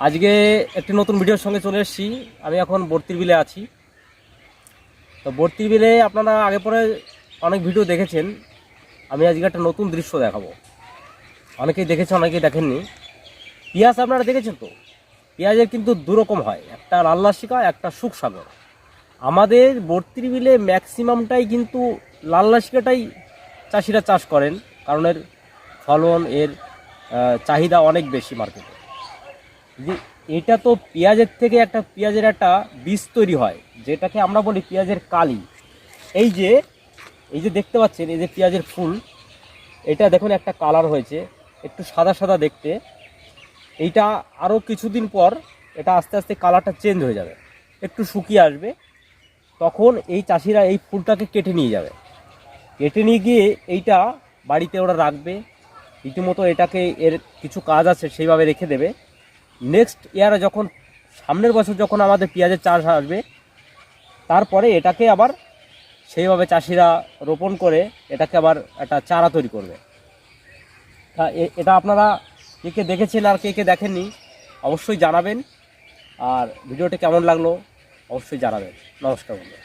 আজকে একটি নতুন ভিডিওর সঙ্গে চলে এসেছি। আমি এখন বর্তির বিলে আছি। তো বর্তির বিলে আপনারা আগে পরে অনেক ভিডিও দেখেছেন। আমি আজকে একটা নতুন দৃশ্য দেখাবো। অনেকেই দেখেছেন, অনেকেই দেখেননি। পেঁয়াজ আপনারা দেখেছেন তো? পেঁয়াজের কিন্তু দুরকম হয়, একটা লাল্লাশিকা, একটা সুখসাগর। আমাদের বর্তির বিলে ম্যাক্সিমামটাই কিন্তু লাল্লাশিকাটাই চাষিরা চাষ করেন, কারণ এর ফলন, এর চাহিদা অনেক বেশি মার্কেটে। যে এটা তো পেঁয়াজের থেকে একটা পেঁয়াজের একটা বীজ তৈরি হয়, যেটাকে আমরা বলি পেঁয়াজের কালি। এই যে এই যে দেখতে পাচ্ছেন, এই যে পেঁয়াজের ফুল, এটা দেখুন একটা কালার হয়েছে, একটু সাদা সাদা দেখতে। এইটা আরও কিছুদিন পর এটা আস্তে আস্তে কালারটা চেঞ্জ হয়ে যাবে, একটু শুকিয়ে আসবে। তখন এই চাষিরা এই ফুলটাকে কেটে নিয়ে যাবে, কেটে নিয়ে গিয়ে এইটা বাড়িতে ওরা রাখবে। রীতিমতো এটাকে এর কিছু কাজ আছে সেইভাবে রেখে দেবে। নেক্সট ইয়ারে যখন সামনের বছর যখন আমাদের পেঁয়াজের চাষ আসবে, তারপরে এটাকে আবার সেইভাবে চাষিরা রোপণ করে এটাকে আবার একটা চারা তৈরি করবে। তা এটা আপনারা কে কে দেখেছেন আর কে কে দেখেননি অবশ্যই জানাবেন। আর ভিডিওটি কেমন লাগলো অবশ্যই জানাবেন। নমস্কার বন্ধু।